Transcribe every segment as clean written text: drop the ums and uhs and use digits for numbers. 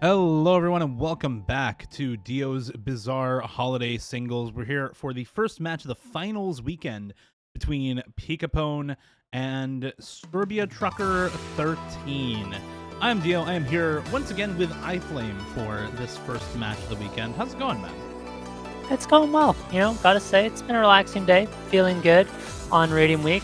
Hello, everyone, and welcome back to Dio's Bizarre Holiday Singles. We're here for the first match of the finals weekend between PikaPwn and SERBIATRUCKER13. I'm Dio. I am here once again with iFlame for this first match of the weekend. How's it going, man? It's going well, gotta say, it's been a relaxing day, feeling good on Radium Week,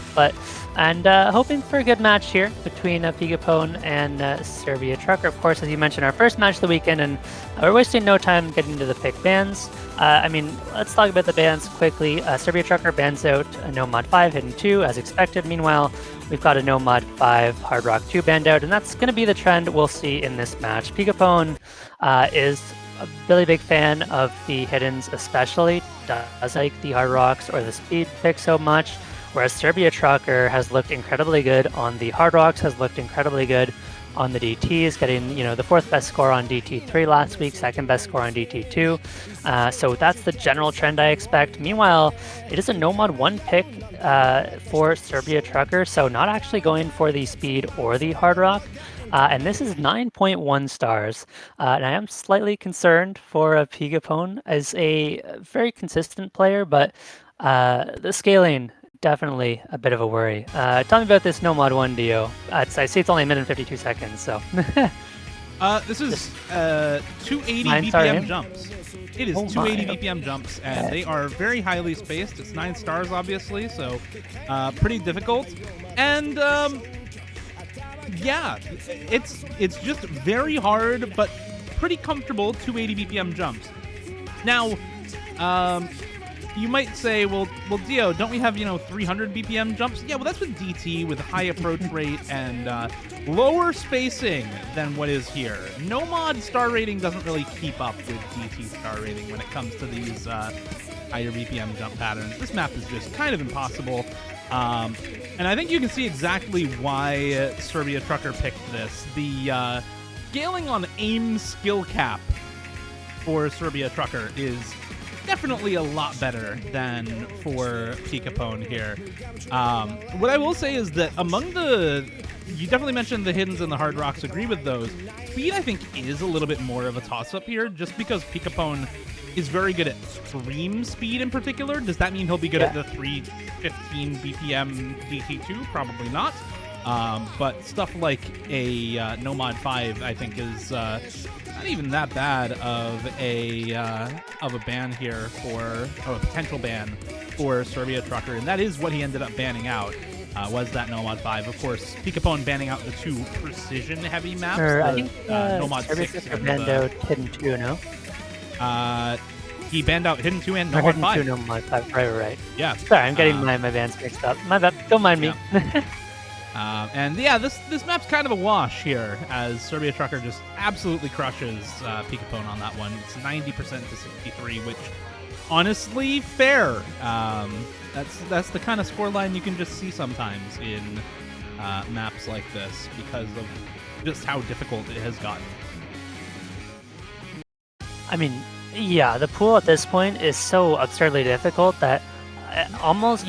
and hoping for a good match here between PikaPwn and SERBIATRUCKER. Of course, as you mentioned, our first match of the weekend, and we're wasting no time getting into the pick bans. Let's talk about the bans quickly. SERBIATRUCKER bans out a No Mod 5, Hidden 2, as expected. Meanwhile, we've got a No Mod 5, Hard Rock 2 banned out, and that's going to be the trend we'll see in this match. PikaPwn is a really big fan of the hiddens, especially does like the hard rocks or the speed pick so much, whereas SERBIATRUCKER has looked incredibly good on the hard rocks, has looked incredibly good on the DTs, getting the fourth best score on DT3 last week, second best score on DT2. So that's the general trend I expect. Meanwhile, it is a no mod 1 pick for SERBIATRUCKER, so not actually going for the speed or the hard rock. And this is 9.1 stars. And I am slightly concerned for PikaPwn as a very consistent player, but the scaling, definitely a bit of a worry. Tell me about this No Mod 1 Dio. I see it's only a minute and 52 seconds, so. This is 280 BPM jumps. It is 280 BPM jumps, and they are very highly spaced. It's 9 stars, obviously, so pretty difficult. And yeah, it's just very hard, but pretty comfortable 280 BPM jumps. Now, you might say, well, Dio, don't we have 300 BPM jumps? Yeah, well, that's with DT, with high approach rate and lower spacing than what is here. No mod star rating doesn't really keep up with DT star rating when it comes to these higher BPM jump patterns. This map is just kind of impossible. And I think you can see exactly why SERBIATRUCKER picked this. The scaling on aim skill cap for SERBIATRUCKER is definitely a lot better than for PikaPwn here. What I will say is that among you definitely mentioned the hiddens and the hard rocks, agree with those. Speed, I think, is a little bit more of a toss-up here, just because PikaPwn is very good at stream speed in particular. Does that mean he'll be good at the 315 BPM DT2? Probably not. But stuff like a No Mod 5, I think, is not even that bad of a ban here or a potential ban for SERBIATRUCKER, and that is what he ended up banning out. Was that No Mod 5. Of course, PikaPwn banning out the 2 precision-heavy maps. I think No Mod 6 and banned out Hidden 2, no? He banned out Hidden 2 and No Mod 5. Hidden 2, No Mod 5, right. Yeah. Sorry, I'm getting my bans mixed up. My bad, don't mind me. And yeah, this map's kind of a wash here, as SERBIATRUCKER just absolutely crushes PikaPwn on that one. It's 90% to 63, which, honestly, fair. That's the kind of scoreline you can just see sometimes in maps like this because of just how difficult it has gotten. I mean, yeah, the pool at this point is so absurdly difficult that almost,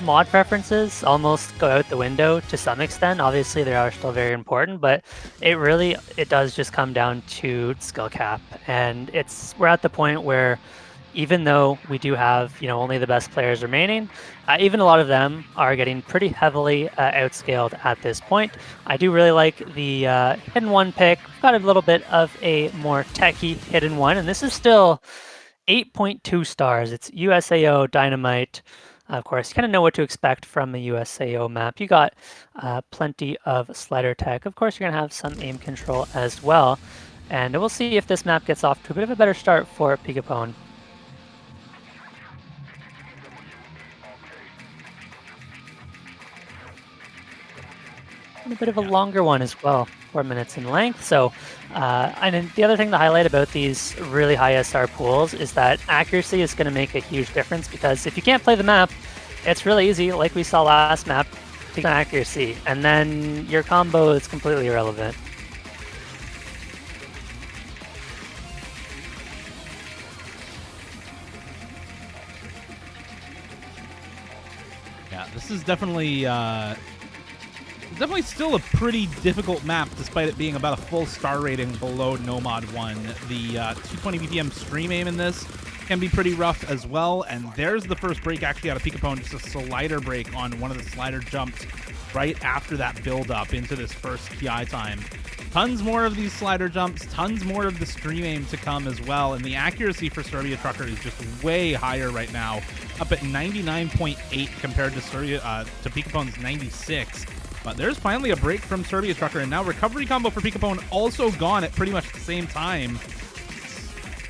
mod preferences almost go out the window to some extent. Obviously, they are still very important, but it does just come down to skill cap. And we're at the point where even though we do have, only the best players remaining, even a lot of them are getting pretty heavily outscaled at this point. I do really like the Hidden 1 pick. We've got a little bit of a more techie Hidden 1, and this is still 8.2 stars. It's USAO Dynamite. Of course, you kind of know what to expect from a USAO map. You got plenty of slider tech. Of course, you're going to have some aim control as well. And we'll see if this map gets off to a bit of a better start for PikaPwn. And a bit of a longer one as well, 4 minutes in length. So, and then the other thing to highlight about these really high SR pools is that accuracy is going to make a huge difference, because if you can't play the map, it's really easy, like we saw last map, to get accuracy, and then your combo is completely irrelevant. Yeah, this is definitely Definitely still a pretty difficult map, despite it being about a full star rating below Nomad 1. The 220 BPM stream aim in this can be pretty rough as well, and there's the first break actually out of PikaPwn, just a slider break on one of the slider jumps right after that build-up into this first TI time. Tons more of these slider jumps, tons more of the stream aim to come as well, and the accuracy for SERBIATRUCKER is just way higher right now, up at 99.8 compared to PikaPwn's 96. But there's finally a break from SERBIATRUCKER, and now recovery combo for PikaPwn also gone at pretty much the same time.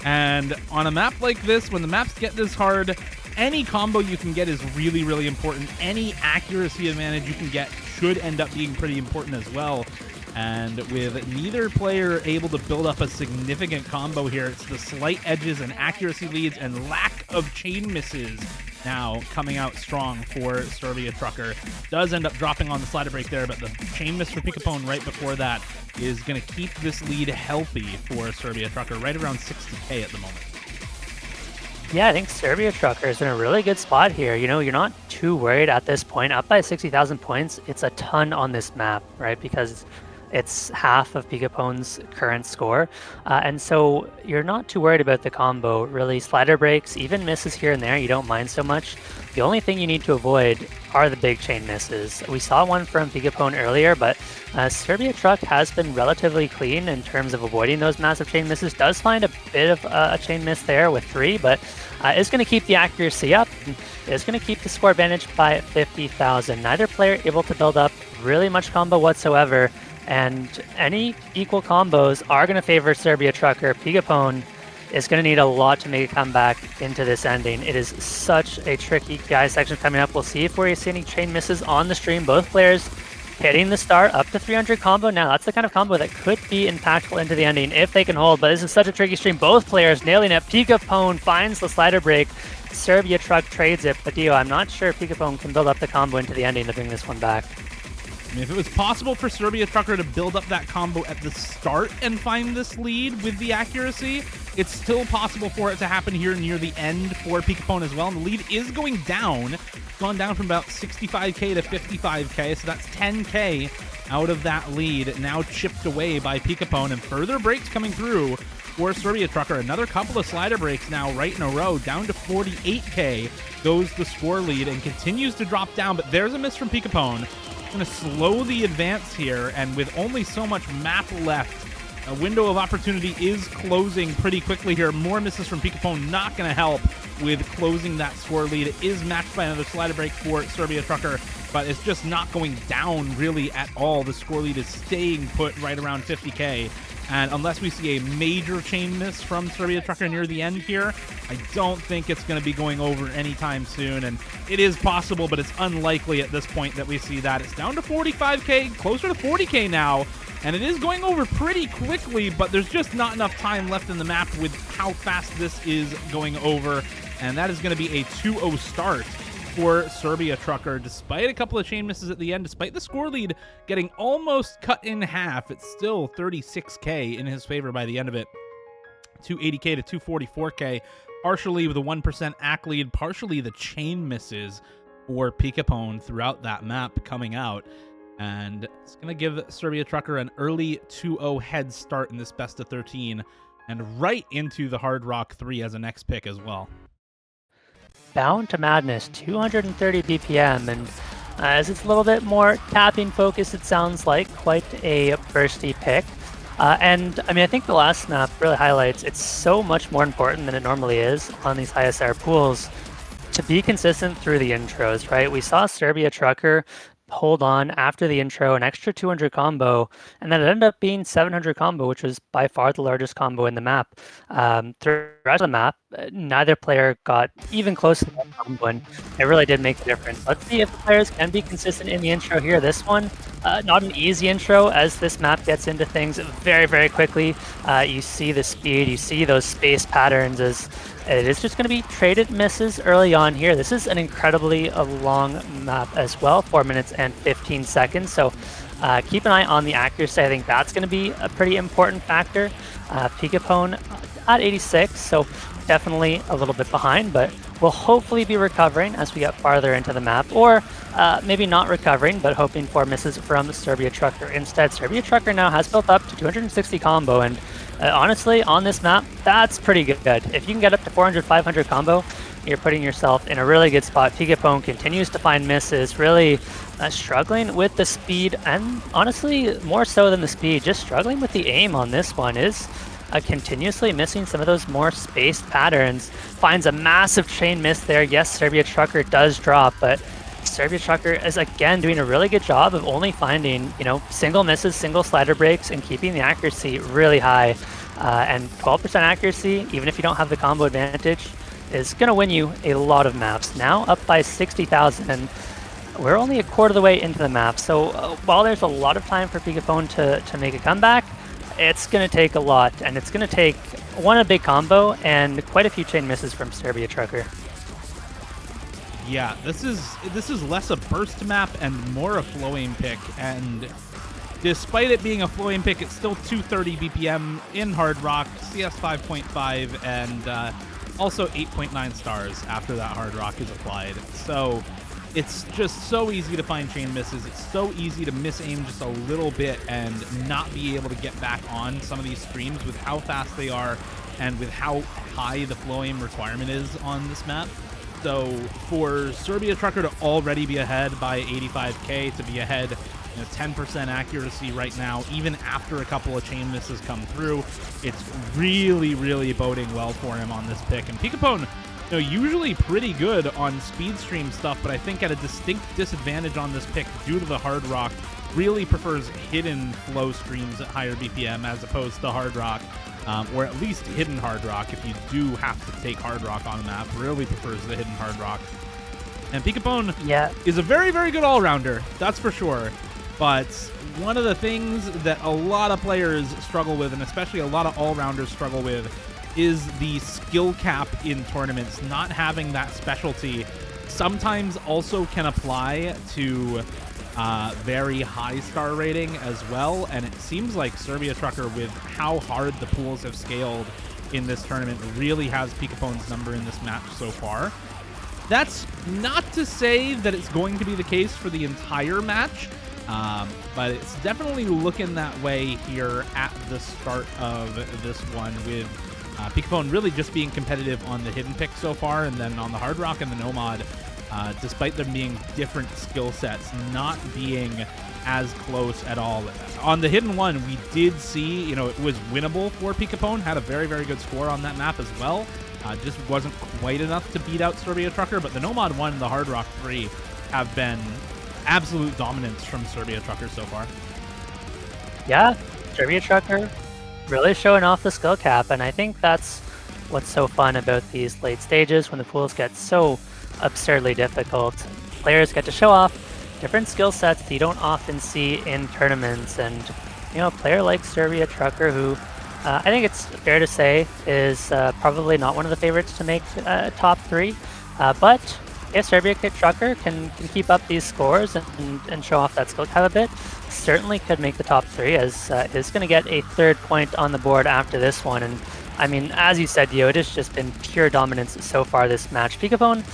And on a map like this, when the maps get this hard, any combo you can get is really, really important. Any accuracy advantage you can get should end up being pretty important as well. And with neither player able to build up a significant combo here, it's the slight edges and accuracy leads and lack of chain misses now coming out strong for SERBIATRUCKER. Does end up dropping on the slider break there, but the chain miss for PikaPwn right before that is going to keep this lead healthy for SERBIATRUCKER, right around 60k at the moment. Yeah, I think SERBIATRUCKER is in a really good spot here. You know, you're not too worried at this point. Up by 60,000 points, it's a ton on this map, right? Because it's half of PikaPwn's current score. And so you're not too worried about the combo. Really, slider breaks, even misses here and there, you don't mind so much. The only thing you need to avoid are the big chain misses. We saw one from PikaPwn earlier, but SERBIATRUCKER has been relatively clean in terms of avoiding those massive chain misses. Does find a bit of a chain miss there with 3, but is going to keep the accuracy up. Is going to keep the score advantage by 50,000. Neither player able to build up really much combo whatsoever. And any equal combos are going to favor SERBIATRUCKER. PikaPwn is going to need a lot to make a comeback into this ending. It is such a tricky PI section coming up. We'll see if we see any chain misses on the stream. Both players hitting the star up to 300 combo. Now, that's the kind of combo that could be impactful into the ending if they can hold. But this is such a tricky stream. Both players nailing it. PikaPwn finds the slider break. SERBIATRUCKER trades it. But Dio, I'm not sure if PikaPwn can build up the combo into the ending to bring this one back. I mean, if it was possible for SERBIATRUCKER to build up that combo at the start and find this lead with the accuracy, it's still possible for it to happen here near the end for PikaPwn as well. And the lead is going down. It's gone down from about 65k to 55k, so that's 10k out of that lead, now chipped away by PikaPwn, and further breaks coming through for SERBIATRUCKER. Another couple of slider breaks now right in a row, down to 48k goes the score lead, and continues to drop down, but there's a miss from PikaPwn. Going to slow the advance here, and with only so much map left, a window of opportunity is closing pretty quickly here. More misses from PikaPwn not going to help with closing that score lead. It is matched by another slider break for SERBIATRUCKER, but it's just not going down really at all. The score lead is staying put right around 50k. And unless we see a major chain miss from SERBIATRUCKER near the end here, I don't think it's going to be going over anytime soon. And it is possible, but it's unlikely at this point that we see that. It's down to 45k, closer to 40k now. And it is going over pretty quickly, but there's just not enough time left in the map with how fast this is going over. And that is going to be a 2-0 start for SERBIATRUCKER, despite a couple of chain misses at the end, despite the score lead getting almost cut in half. It's still 36k in his favor by the end of it. 280k to 244k, partially with a 1% AC lead, partially the chain misses for PikaPwn throughout that map coming out. And it's going to give SERBIATRUCKER an early 2-0 head start in this best of 13, and right into the Hard Rock 3 as a next pick as well. Bound to Madness, 230 BPM, and as it's a little bit more tapping focused, it sounds like quite a bursty pick. And I mean, I think the last map really highlights it's so much more important than it normally is on these high SR pools to be consistent through the intros, right? We saw SERBIATRUCKER hold on after the intro, an extra 200 combo, and then it ended up being 700 combo, which was by far the largest combo in the map. Throughout the map, neither player got even close to that combo, and it really did make a difference. Let's see if the players can be consistent in the intro here. This one, not an easy intro, as this map gets into things very, very quickly. You see the speed, you see those space patterns, as it is just going to be traded misses early on here. This is an incredibly long map as well, 4 minutes and 15 seconds. So Keep an eye on the accuracy. I think that's going to be a pretty important factor. PikaPwn at 86, so definitely a little bit behind, but we'll hopefully be recovering as we get farther into the map, or maybe not recovering, but hoping for misses from SERBIATRUCKER. Instead, SERBIATRUCKER now has built up to 260 combo, and honestly, on this map, that's pretty good. If you can get up to 400, 500 combo, you're putting yourself in a really good spot. PikaPwn continues to find misses, really struggling with the speed, and honestly, more so than the speed, just struggling with the aim on this one is continuously missing some of those more spaced patterns. Finds a massive chain miss there. Yes, SERBIATRUCKER does drop, but SERBIATRUCKER is again doing a really good job of only finding, single misses, single slider breaks, and keeping the accuracy really high. And 12% accuracy, even if you don't have the combo advantage, is going to win you a lot of maps. Now up by 60,000, and we're only a quarter of the way into the map. So while there's a lot of time for PikaPwn to make a comeback, it's going to take a lot, and it's going to take a big combo and quite a few chain misses from SERBIATRUCKER. Yeah, this is less a burst map and more a flow aim pick, and despite it being a flow aim pick, it's still 230 BPM in Hard Rock, CS 5.5, and also 8.9 stars after that Hard Rock is applied. So it's just so easy to find chain misses. It's so easy to miss aim just a little bit and not be able to get back on some of these streams with how fast they are and with how high the flow aim requirement is on this map. So for SERBIATRUCKER to already be ahead by 85k, to be ahead 10% accuracy right now, even after a couple of chain misses come through, it's really, really boding well for him on this pick. And PikaPwn, usually pretty good on speed stream stuff, but I think at a distinct disadvantage on this pick due to the Hard Rock, really prefers hidden flow streams at higher BPM as opposed to Hard Rock, or at least hidden Hard Rock. If you do have to take Hard Rock on the map, really prefers the hidden Hard Rock. And PikaPwn is a very, very good all-rounder, that's for sure. But one of the things that a lot of players struggle with, and especially a lot of all-rounders struggle with, is the skill cap in tournaments. Not having that specialty sometimes also can apply to very high star rating as well, and it seems like SERBIATRUCKER, with how hard the pools have scaled in this tournament, really has PikaPwn's number in this match so far. That's not to say that it's going to be the case for the entire match, but it's definitely looking that way here at the start of this one, with PikaPwn really just being competitive on the hidden pick so far, and then on the Hard Rock and the Nomad, despite them being different skill sets, not being as close at all. On the hidden one, we did see, it was winnable for PikaPwn, had a very, very good score on that map as well. Just wasn't quite enough to beat out SERBIATRUCKER, but the Nomad 1 and the Hard Rock 3 have been absolute dominance from SERBIATRUCKER so far. Yeah, SERBIATRUCKER really showing off the skill cap, and I think that's what's so fun about these late stages when the pools get so absurdly difficult. Players get to show off different skill sets that you don't often see in tournaments, and a player like SERBIATRUCKER, who I think it's fair to say is probably not one of the favorites to make top 3, but if SERBIATRUCKER can keep up these scores and show off that skill cap a bit, certainly could make the top 3, as is going to get a 3rd point on the board after this one. And I mean, as you said, Dio, it has just been pure dominance so far this match. PikaPwn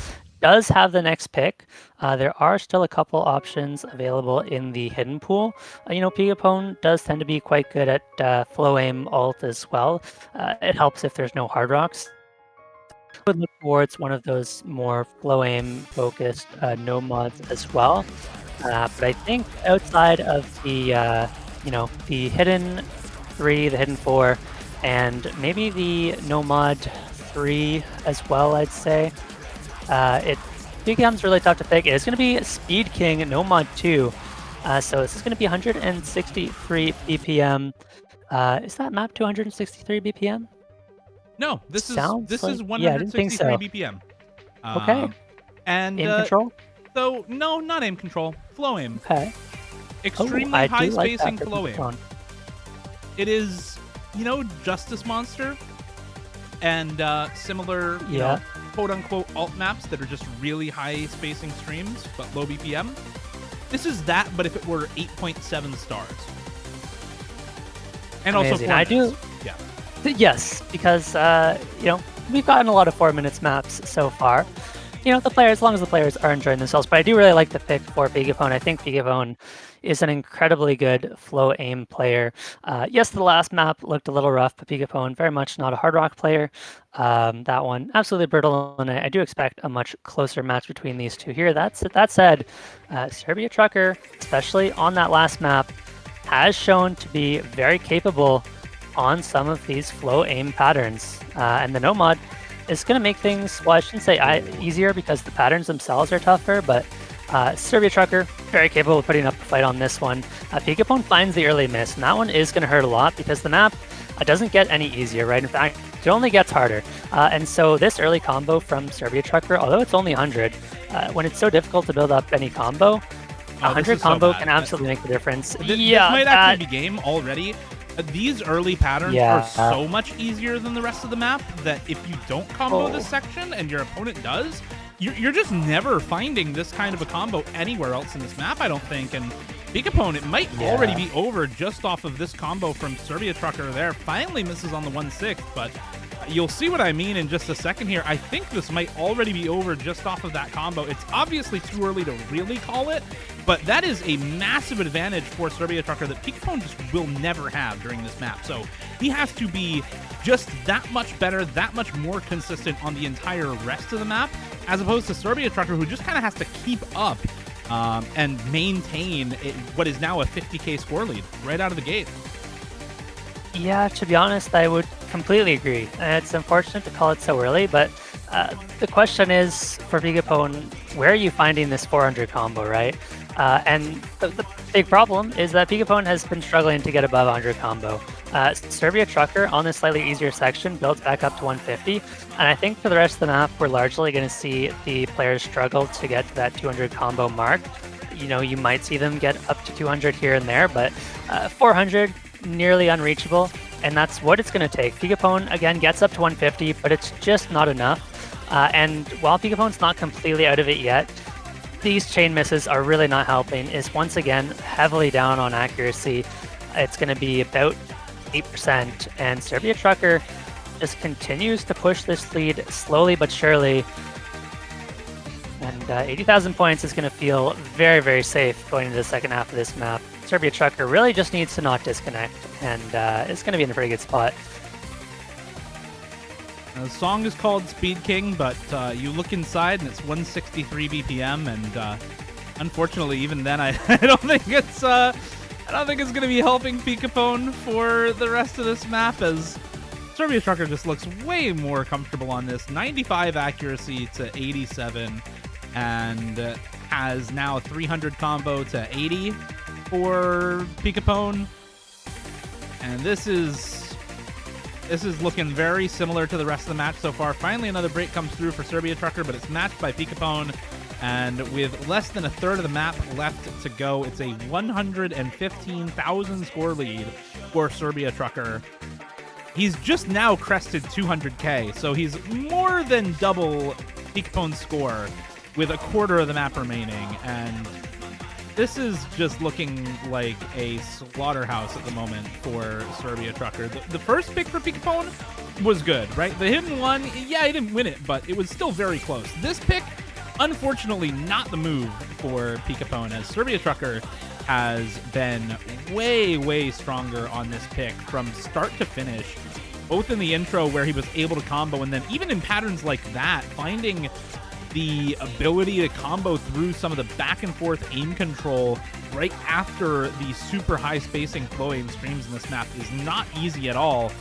does have the next pick. There are still a couple options available in the hidden pool. PikaPwn does tend to be quite good at flow aim ult as well. It helps if there's no Hard Rocks. Would look towards one of those more flow aim focused nomads as well. But I think outside of the the hidden 3, the hidden 4, and maybe the nomad 3 as well, I'd say it becomes really tough to pick. It's going to be Speed King Nomad 2. So this is going to be 163 BPM. Is that map to 163 BPM? No, this is 163 yeah, I didn't think so. BPM. Okay. And aim control? So no, not aim control. Flow aim. Okay. Extremely high spacing like flow aim. It is, Justice Monster and similar, quote unquote alt maps that are just really high spacing streams but low BPM. This is that, but if it were 8.7 stars. And Amazing. also 4 I minutes. do. Yeah. Yes, because we've gotten a lot of 4 minutes maps so far. The players, as long as the players are enjoying themselves. But I do really like the pick for PikaPwn. I think PikaPwn is an incredibly good flow aim player. Yes, the last map looked a little rough, but PikaPwn very much not a hard rock player. That one absolutely brutal, and I do expect a much closer match between these two here. That said, SERBIATRUCKER, especially on that last map, has shown to be very capable on some of these flow aim patterns, and the no mod is going to make things, well, I shouldn't say easier because the patterns themselves are tougher, but SERBIATRUCKER, very capable of putting up a fight on this one. PikaPwn finds the early miss, and that one is going to hurt a lot because the map doesn't get any easier, right? In fact, it only gets harder. And so this early combo from SERBIATRUCKER, although it's only 100, when it's so difficult to build up any combo, 100 combo can absolutely make the difference. This might actually be game already. These early patterns are so much easier than the rest of the map that if you don't combo this section and your opponent does, you're just never finding this kind of a combo anywhere else in this map, I don't think. And PikaPwn, it might already be over just off of this combo from SERBIATRUCKER there. Finally misses on the 1/6, but you'll see what I mean in just a second here. I think this might already be over just off of that combo. It's obviously too early to really call it, but that is a massive advantage for SERBIATRUCKER that PikaPwn just will never have during this map. So he has to be just that much better, that much more consistent on the entire rest of the map, as opposed to SERBIATRUCKER, who just kind of has to keep up and maintain what is now a 50k score lead right out of the gate. Yeah, to be honest, I would completely agree. It's unfortunate to call it so early, but the question is, for PikaPwn, where are you finding this 400 combo, right? And the big problem is that PikaPwn has been struggling to get above 100 combo. SERBIATRUCKER on this slightly easier section builds back up to 150, and I think for the rest of the map, we're largely going to see the players struggle to get to that 200 combo mark. You might see them get up to 200 here and there, but 400, nearly unreachable, and that's what it's going to take. PikaPwn, again, gets up to 150, but it's just not enough. And while PikaPwn's not completely out of it yet, these chain misses are really not helping. Is once again heavily down on accuracy. It's going to be about 8%, and SERBIATRUCKER just continues to push this lead slowly but surely. And 80,000 points is going to feel very, very safe going into the second half of this map. SERBIATRUCKER really just needs to not disconnect, and it's going to be in a pretty good spot. The song is called Speed King, but you look inside and it's 163 BPM, and unfortunately, even then, I don't think it's going to be helping PikaPwn for the rest of this map, as SERBIATRUCKER just looks way more comfortable on this. 95 accuracy to 87, and has now 300 combo to 80 for PikaPwn, and this is looking very similar to the rest of the match so far. Finally, another break comes through for SERBIATRUCKER, but it's matched by PikaPwn, and with less than a third of the map left to go, it's a 115,000 score lead for SERBIATRUCKER. He's just now crested 200k, so he's more than double PikaPwn's score with a quarter of the map remaining, and this is just looking like a slaughterhouse at the moment for SERBIATRUCKER. The first pick for PikaPwn was good, right? The hidden one, yeah, he didn't win it, but it was still very close. This pick, unfortunately, not the move for PikaPwn, as SERBIATRUCKER has been way, way stronger on this pick from start to finish, both in the intro where he was able to combo, and then even in patterns like that, finding the ability to combo through some of the back and forth aim control right after the super high spacing flow aim streams in this map is not easy at all.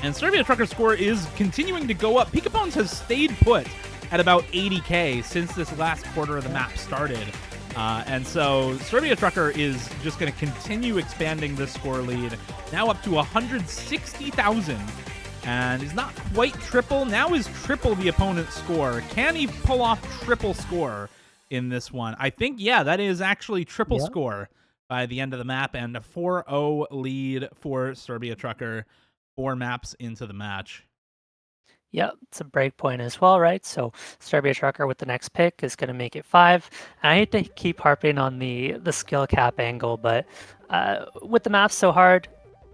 And SERBIATRUCKER's score is continuing to go up. PikaPwn's has stayed put at about 80k since this last quarter of the map started. And so SERBIATRUCKER is just going to continue expanding this score lead, now up to 160,000. And is not quite triple. Now is triple the opponent's score. Can he pull off triple score in this one? I think, yeah, that is actually triple score by the end of the map, and a 4-0 lead for SERBIATRUCKER 4 maps into the match. Yep, it's a break point as well, right? So Serbia Trucker with the next pick is going to make it 5. And I hate to keep harping on the skill cap angle, but with the map so hard,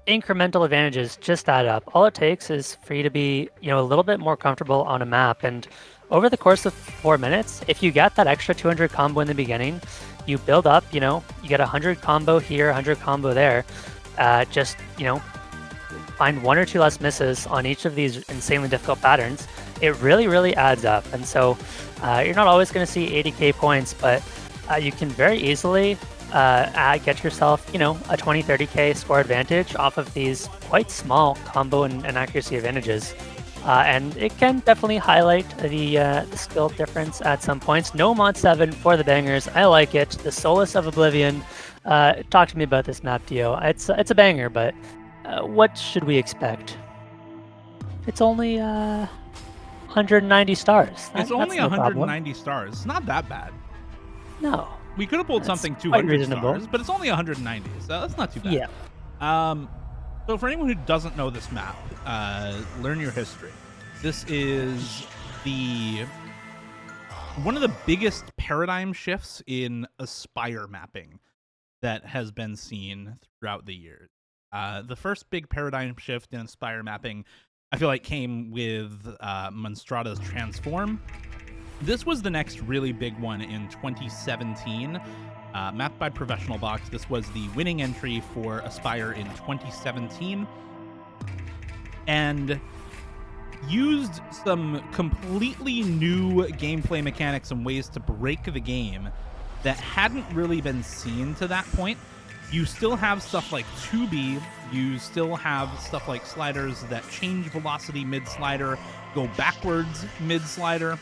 incremental advantages just add up. All it takes is for you to be, a little bit more comfortable on a map. And over the course of 4 minutes, if you get that extra 200 combo in the beginning, you build up, you get 100 combo here, 100 combo there. Just, find 1 or 2 less misses on each of these insanely difficult patterns, it really, really adds up. And so you're not always going to see 80k points, but you can very easily get yourself, a 20, 30k score advantage off of these quite small combo and accuracy advantages. And it can definitely highlight the skill difference at some points. No mod 7 for the bangers. I like it. The Solace of Oblivion. Talk to me about this map, Dio. It's a banger, but what should we expect? It's only 190 stars. It's only that's no 190 stars. It's not that bad. No. We could have pulled something 200 stars, but it's only 190, so that's not too bad. Yeah. So for anyone who doesn't know this map, learn your history. This is one of the biggest paradigm shifts in Aspire mapping that has been seen throughout the years. The first big paradigm shift in Aspire mapping, I feel like, came with Monstrada's Transform. This was the next really big one in 2017, mapped by Professional Box. This was the winning entry for Aspire in 2017, and used some completely new gameplay mechanics and ways to break the game that hadn't really been seen to that point. You still have stuff like 2B, you still have stuff like sliders that change velocity mid-slider, go backwards mid-slider,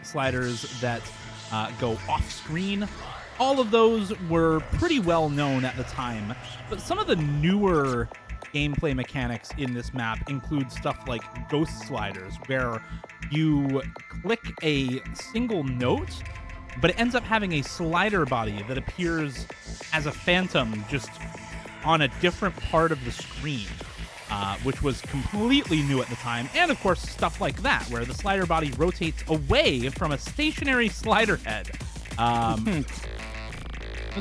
sliders that go off-screen. All of those were pretty well known at the time, but some of the newer gameplay mechanics in this map include stuff like ghost sliders, where you click a single note, but it ends up having a slider body that appears as a phantom just on a different part of the screen, which was completely new at the time. And of course, stuff like that, where the slider body rotates away from a stationary slider head. The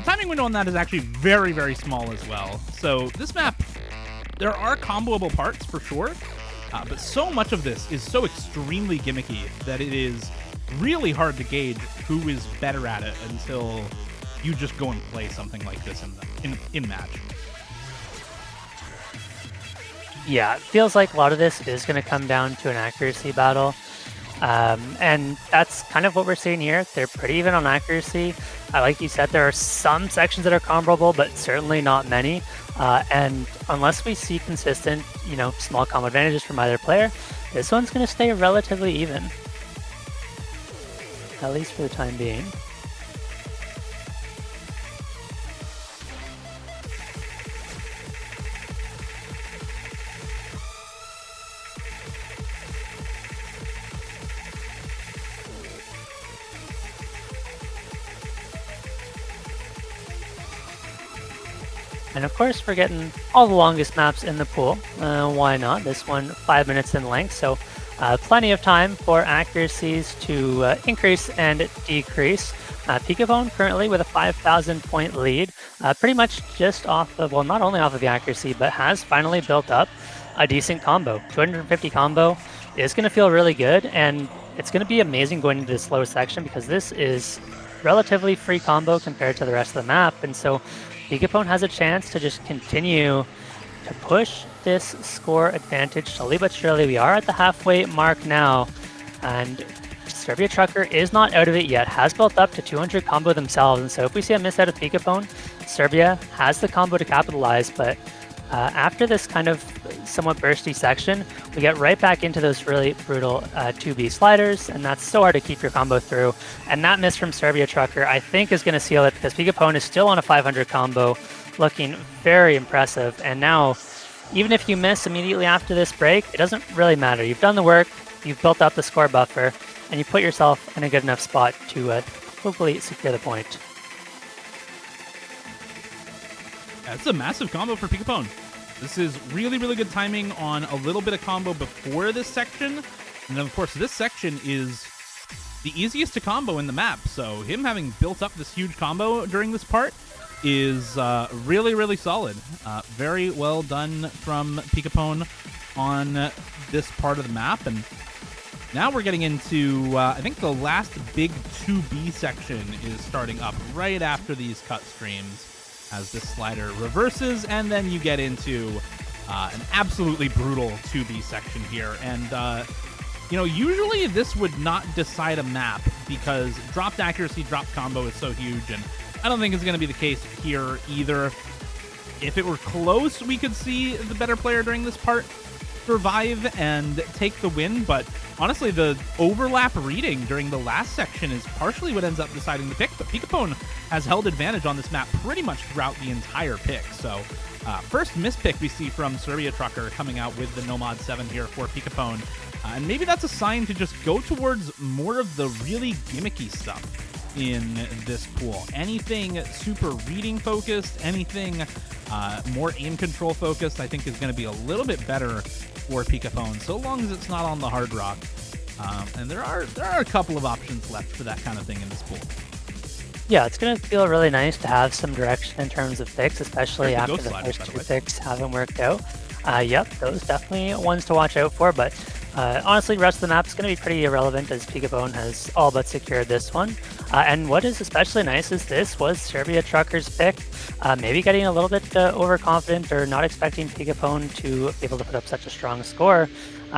timing window on that is actually very, very small as well. So this map, there are comboable parts for sure, but so much of this is so extremely gimmicky that it is really hard to gauge who is better at it until you just go and play something like this in match. Yeah, it feels like a lot of this is going to come down to an accuracy battle. And that's kind of what we're seeing here. They're pretty even on accuracy. Like you said, there are some sections that are comboable, but certainly not many. And unless we see consistent, small combo advantages from either player, this one's going to stay relatively even. At least for the time being. And of course, we're getting all the longest maps in the pool. Why not? This one 5 minutes in length, so plenty of time for accuracies to increase and decrease. PikaPwn currently with a 5,000 point lead, pretty much just off of, well, not only off of the accuracy, but has finally built up a decent combo. 250 combo is going to feel really good, and it's going to be amazing going into this slow section because this is relatively free combo compared to the rest of the map. And so PikaPwn has a chance to just continue to push this score advantage slowly but surely. We are at the halfway mark now, and Serbia Trucker is not out of it yet, has built up to 200 combo themselves. And so if we see a miss out of PikaPwn, Serbia has the combo to capitalize. But after this kind of somewhat bursty section, we get right back into those really brutal 2B sliders, and that's so hard to keep your combo through. And that miss from Serbia Trucker, I think, is going to seal it because PikaPwn is still on a 500 combo, looking very impressive. And now, even if you miss immediately after this break, it doesn't really matter. You've done the work, you've built up the score buffer, and you put yourself in a good enough spot to hopefully secure the point. That's a massive combo for PikaPwn. This is really, really good timing on a little bit of combo before this section. And then, of course, this section is the easiest to combo in the map. So him having built up this huge combo during this part is really, really solid. Very well done from PikaPwn on this part of the map. And now we're getting into, I think the last big 2B section is starting up right after these cut streams as this slider reverses, and then you get into an absolutely brutal 2B section here. And, you know, usually this would not decide a map because dropped accuracy, dropped combo is so huge, and I don't think it's going to be the case here either. If it were close, we could see the better player during this part survive and take the win, but honestly, the overlap reading during the last section is partially what ends up deciding the pick, but PikaPwn has held advantage on this map pretty much throughout the entire pick. So first mispick we see from SERBIATRUCKER coming out with the Nomad 7 here for PikaPwn, and maybe that's a sign to just go towards more of the really gimmicky stuff in this pool. Anything super reading focused, anything more aim control focused, I think is going to be a little bit better for PikaPwn, so long as it's not on the hard rock. And there are a couple of options left for that kind of thing in this pool. Yeah, it's going to feel really nice to have some direction in terms of picks, especially after the first two picks haven't worked out. Yep, those definitely ones to watch out for, but honestly, the rest of the map is going to be pretty irrelevant as PikaPwn has all but secured this one. And what is especially nice is this was SERBIATRUCKER's pick. Maybe getting a little bit overconfident or not expecting PikaPwn to be able to put up such a strong score,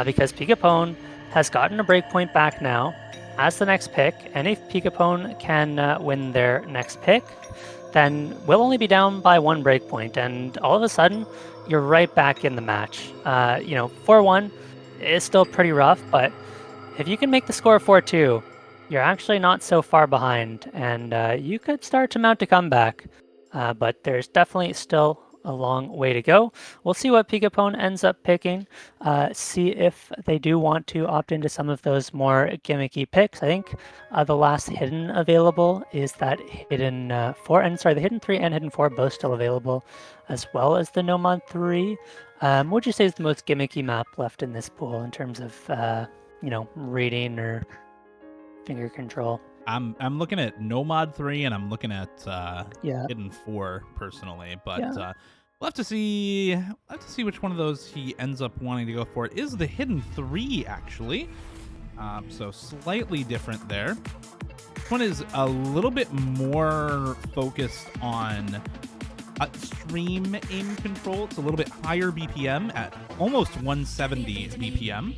because PikaPwn has gotten a breakpoint back now as the next pick, and if PikaPwn can win their next pick, then we'll only be down by 1 breakpoint, and all of a sudden, you're right back in the match. You know, 4-1 is still pretty rough, but if you can make the score 4-2, you're actually not so far behind, and you could start to mount a comeback. But there's definitely still a long way to go. We'll see what PikaPwn ends up picking, see if they do want to opt into some of those more gimmicky picks. I think the last hidden available is that hidden 4, and sorry, the hidden 3 and hidden 4 both still available, as well as the Nomad 3. What would you say is the most gimmicky map left in this pool in terms of, you know, reading or finger control? I'm looking at Nomad 3 and I'm looking at Yeah. Hidden 4 personally, but Yeah. we'll have to see which one of those he ends up wanting to go for. It is the Hidden 3 actually, so slightly different there. This one is a little bit more focused on stream aim control. It's a little bit higher BPM at almost 170 BPM.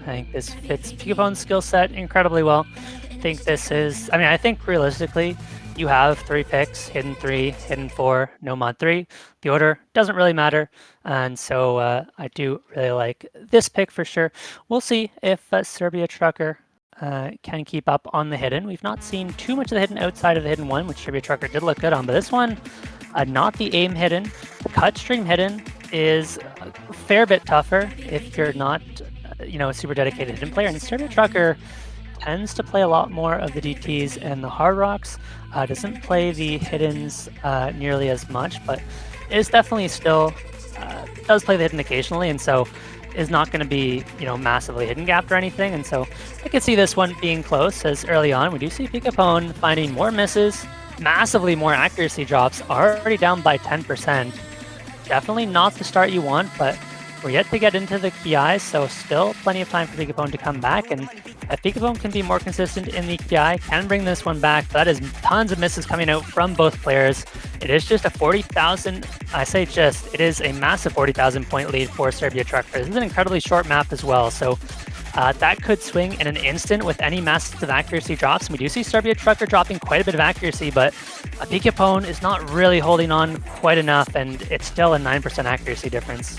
I think this fits PikaPwn's skill set incredibly well. I think this is, I mean, I think realistically, you have 3 picks, hidden 3, hidden 4, Nomad 3. The order doesn't really matter. And so I do really like this pick for sure. We'll see if SERBIATRUCKER can keep up on the hidden. We've not seen too much of the hidden outside of the hidden 1, which SERBIATRUCKER did look good on, but this one, not the aim hidden. The cut stream hidden is a fair bit tougher if you're not you know, a super dedicated hidden player, and SERBIATRUCKER tends to play a lot more of the DTs and the hard rocks, doesn't play the hiddens nearly as much, but is definitely still, does play the hidden occasionally, and so is not going to be, you know, massively hidden gapped or anything, and so I could see this one being close, as early on we do see PikaPwn finding more misses, massively more accuracy drops, already down by 10%. Definitely not the start you want, but we're yet to get into the KI, so still plenty of time for PikaPwn to come back, and if PikaPwn can be more consistent in the KI, can bring this one back. That is tons of misses coming out from both players. It is just a 40,000, I say just, it is a massive 40,000 point lead for SERBIATRUCKER. This is an incredibly short map as well, so that could swing in an instant with any massive accuracy drops. We do see SERBIATRUCKER dropping quite a bit of accuracy, but PikaPwn is not really holding on quite enough, and it's still a 9% accuracy difference.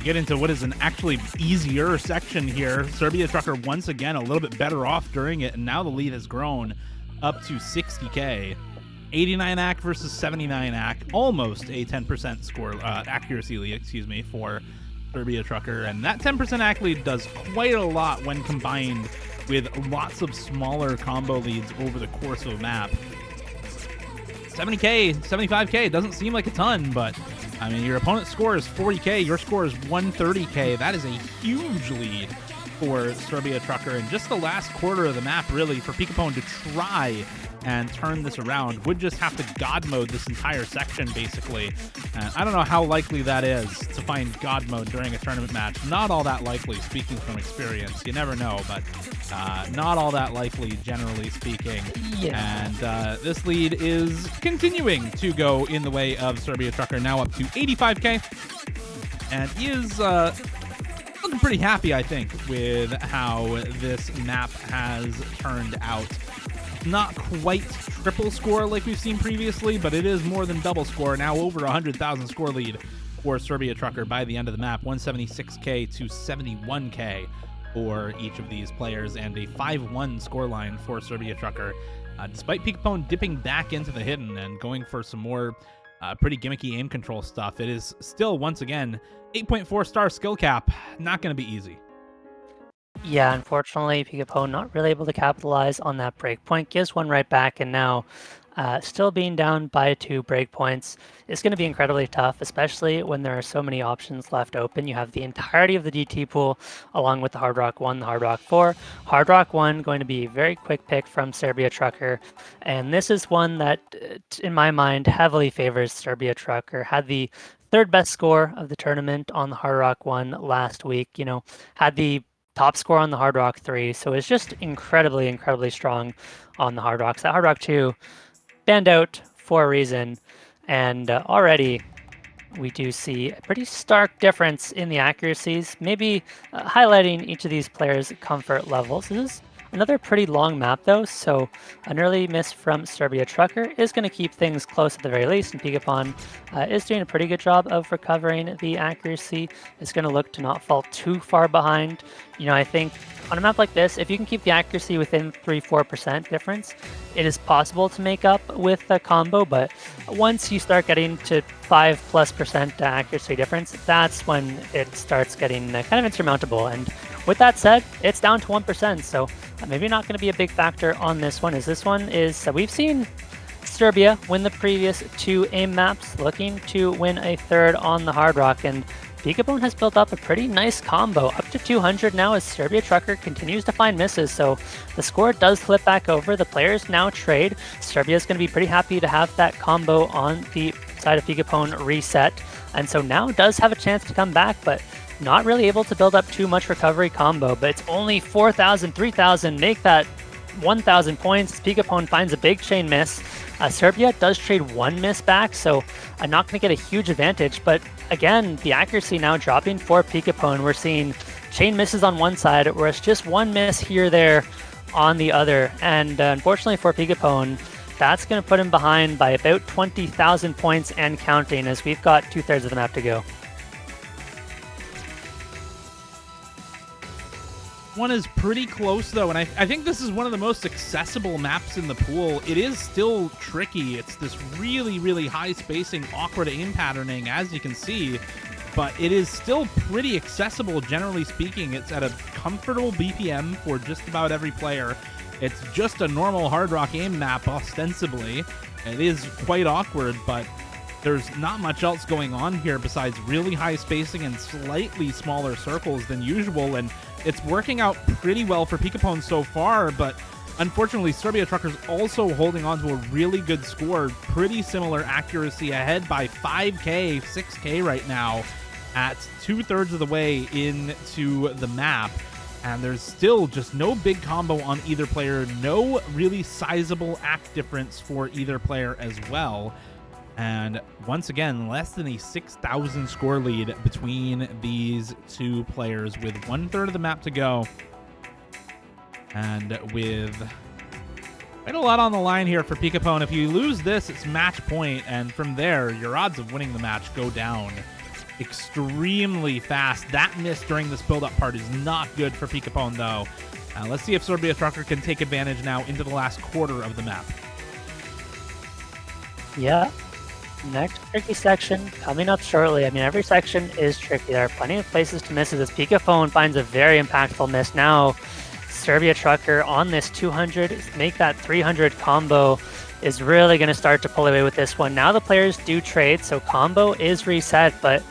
Get into what is an actually easier section here. SERBIATRUCKER once again a little bit better off during it, and now the lead has grown up to 60k. 89 AC versus 79 AC, almost a 10% score accuracy lead, excuse me, for SERBIATRUCKER, and that 10% AC lead does quite a lot when combined with lots of smaller combo leads over the course of a map. 70k, 75k doesn't seem like a ton, but I mean, your opponent's score is 40k, your score is 130k. That is a huge lead for SERBIATRUCKER, and just the last quarter of the map, really, for PikaPwn to try and turn this around would just have to God mode this entire section, basically. And I don't know how likely that is to find God mode during a tournament match. Not all that likely, speaking from experience. You never know, but not all that likely, generally speaking. Yeah. And this lead is continuing to go in the way of SERBIATRUCKER, now up to 85k. And he is looking pretty happy, I think, with how this map has turned out. Not quite triple score like we've seen previously, but it is more than double score. Now over 100,000 score lead for SERBIATRUCKER by the end of the map. 176k to 71k for each of these players, and a 5-1 scoreline for SERBIATRUCKER. Despite PikaPwn dipping back into the hidden and going for some more pretty gimmicky aim control stuff, it is still, once again, 8.4 star skill cap. Not going to be easy. Yeah, unfortunately, PikaPwn not really able to capitalize on that breakpoint. Gives one right back, and now still being down by 2 breakpoints is going to be incredibly tough, especially when there are so many options left open. You have the entirety of the DT pool, along with the Hard Rock 1, the Hard Rock 4. Hard Rock 1 going to be a very quick pick from SERBIATRUCKER, and this is one that, in my mind, heavily favors SERBIATRUCKER. Had the third best score of the tournament on the Hard Rock 1 last week. You know, had the top score on the Hard Rock 3, so it's just incredibly, incredibly strong on the Hard Rocks. That Hard Rock 2 banned out for a reason, and already we do see a pretty stark difference in the accuracies, maybe highlighting each of these players' comfort levels. This is another pretty long map, though, so an early miss from SERBIATRUCKER is going to keep things close at the very least, and PikaPwn is doing a pretty good job of recovering the accuracy. It's going to look to not fall too far behind. You know, I think on a map like this, if you can keep the accuracy within 3-4% difference, it is possible to make up with a combo, but once you start getting to 5+% accuracy difference, that's when it starts getting kind of insurmountable. And with that said, it's down to 1%, so maybe not going to be a big factor on this one, as this one is, we've seen Serbia win the previous 2 aim maps, looking to win a third on the Hard Rock, and PikaPwn has built up a pretty nice combo, up to 200 now as SERBIATRUCKER continues to find misses, so the score does flip back over. The players now trade. Serbia is going to be pretty happy to have that combo on the side of PikaPwn reset, and so now does have a chance to come back, but not really able to build up too much recovery combo. But it's only 4,000, 3,000, make that 1,000 points. PikaPwn finds a big chain miss. Serbia does trade 1 miss back, so not going to get a huge advantage, but again, the accuracy now dropping for PikaPwn. We're seeing chain misses on one side, whereas just 1 miss here, there on the other, and unfortunately for PikaPwn, that's going to put him behind by about 20,000 points and counting, as we've got 2/3 of the map to go. One is pretty close, though, and I think this is one of the most accessible maps in the pool. It is still tricky. It's this really, really high spacing, awkward aim patterning, as you can see, but it is still pretty accessible, generally speaking. It's at a comfortable BPM for just about every player. It's just a normal Hard Rock aim map, ostensibly. It is quite awkward, but there's not much else going on here besides really high spacing and slightly smaller circles than usual, and it's working out pretty well for PikaPwn so far, but unfortunately SERBIATRUCKER's also holding on to a really good score, pretty similar accuracy, ahead by 5k, 6k right now at 2/3 of the way into the map, and there's still just no big combo on either player, no really sizable act difference for either player as well. And once again, less than a 6,000 score lead between these 2 players with 1/3 of the map to go. And with quite a lot on the line here for PikaPwn. If you lose this, it's match point, and from there, your odds of winning the match go down extremely fast. That miss during this build-up part is not good for PikaPwn, though. Let's see if SERBIATRUCKER can take advantage now into the last quarter of the map. Yeah. Next tricky section coming up shortly. I mean, every section is tricky. There are plenty of places to miss as PikaPwn finds a very impactful miss now. Serbia Trucker on this 200, make that 300 combo is really going to start to pull away with this one. Now the players do trade, so combo is reset, but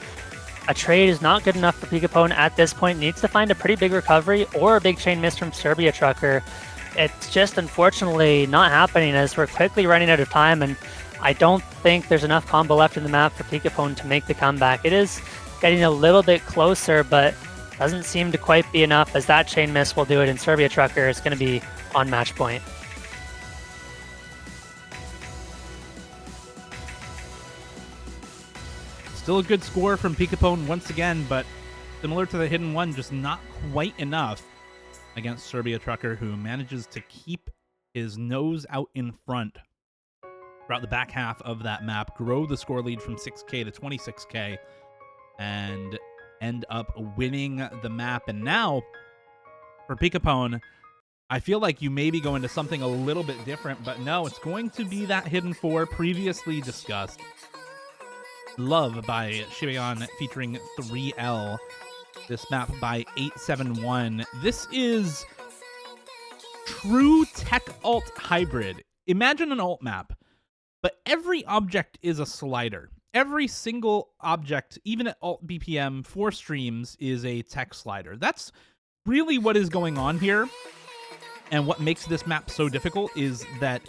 a trade is not good enough for PikaPwn at this point. Needs to find a pretty big recovery or a big chain miss from Serbia Trucker. It's just unfortunately not happening as we're quickly running out of time, and I don't think there's enough combo left in the map for PikaPwn to make the comeback. It is getting a little bit closer, but doesn't seem to quite be enough, as that chain miss will do it, and Serbia Trucker is going to be on match point. Still a good score from PikaPwn once again, but similar to the hidden one, just not quite enough against Serbia Trucker, who manages to keep his nose out in front throughout the back half of that map, grow the score lead from 6K to 26K, and end up winning the map. And now, for PikaPwn, I feel like you maybe go into something a little bit different, but no, it's going to be that hidden 4 previously discussed. Love by Shibayan featuring 3L. This map by 871. This is true tech alt hybrid. Imagine an alt map, but every object is a slider. Every single object, even at alt BPM 4 streams, is a tech slider. That's really what is going on here. And what makes this map so difficult is that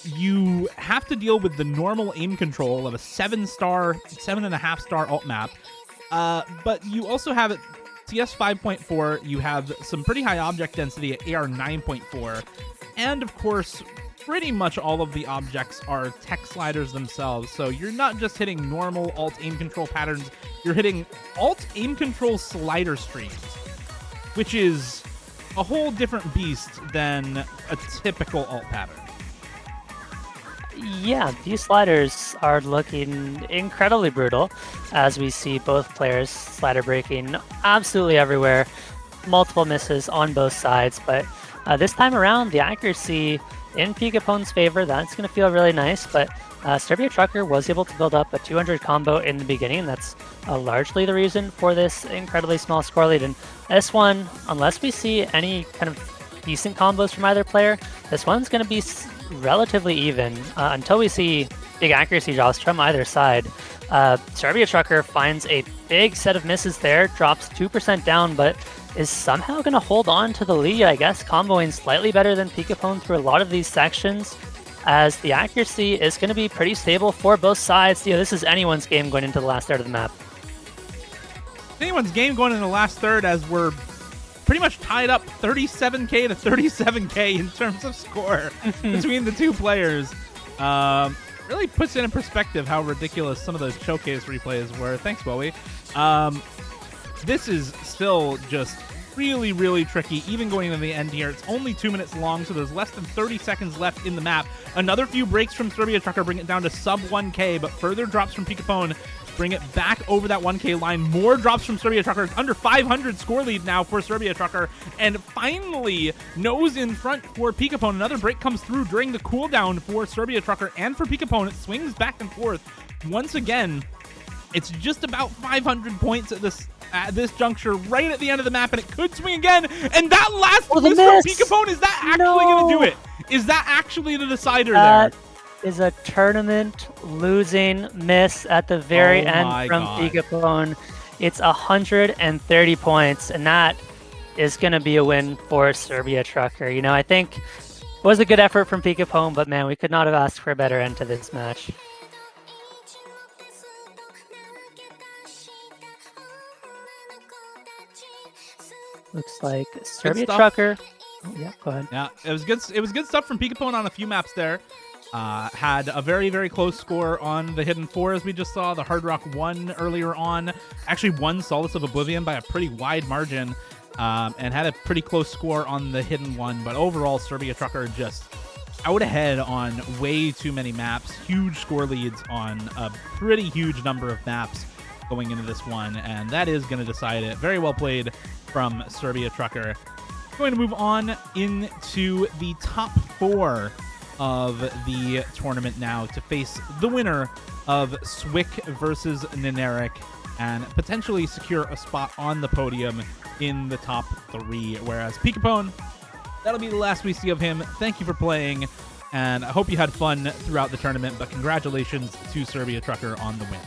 you have to deal with the normal aim control of a 7-star, 7.5 star alt map. But you also have at CS 5.4, you have some pretty high object density at AR 9.4. And of course, pretty much all of the objects are tech sliders themselves. So you're not just hitting normal alt aim control patterns, you're hitting alt aim control slider streams, which is a whole different beast than a typical alt pattern. Yeah, these sliders are looking incredibly brutal, as we see both players slider breaking absolutely everywhere. Multiple misses on both sides, but this time around, the accuracy in PikaPwn's favor, that's going to feel really nice, but Serbia Trucker was able to build up a 200 combo in the beginning. That's largely the reason for this incredibly small score lead. And this one, unless we see any kind of decent combos from either player, this one's going to be relatively even until we see big accuracy drops from either side. Serbia Trucker finds a big set of misses there, drops 2% down, but is somehow going to hold on to the lead, I guess, comboing slightly better than PikaPwn through a lot of these sections, as the accuracy is going to be pretty stable for both sides. This is anyone's game going into the last third of the map. Anyone's game going into the last third, as we're pretty much tied up 37K to 37K in terms of score between the two players. Really puts in perspective how ridiculous some of those showcase replays were. Thanks, Bowie. This is still just really, really tricky, even going into the end here. It's only 2 minutes long, so there's less than 30 seconds left in the map. Another few breaks from Serbia Trucker bring it down to sub 1K, but further drops from PikaPwn bring it back over that 1K line. More drops from Serbia Trucker. It's under 500 score lead now for Serbia Trucker. And finally, nose in front for PikaPwn. Another break comes through during the cooldown for Serbia Trucker and for PikaPwn. It swings back and forth. Once again, it's just about 500 points at this juncture, right at the end of the map, and it could swing again. And that last miss from PikaPwn, is that actually going to do it? Is that actually the decider there? Is a tournament losing miss at the very end from PikaPwn. It's 130 points, and that is going to be a win for Serbia Trucker. I think it was a good effort from PikaPwn, but man, we could not have asked for a better end to this match. Looks like Serbia Trucker. Oh, yeah, go ahead. Yeah, it was good. It was good stuff from PikaPwn on a few maps there. Had a very, very close score on the Hidden 4, as we just saw. The Hard Rock 1 earlier on. Actually won Solace of Oblivion by a pretty wide margin, and had a pretty close score on the Hidden 1. But overall, Serbia Trucker just out ahead on way too many maps. Huge score leads on a pretty huge number of maps going into this one, and that is going to decide it. Very well played from Serbia Trucker. Going to move on into the top 4 of the tournament now to face the winner of Swick versus Neneric and potentially secure a spot on the podium in the top 3, whereas PikaPwn that'll be the last we see of him. Thank you for playing, and I hope you had fun throughout the tournament, but congratulations to Serbia Trucker on the win.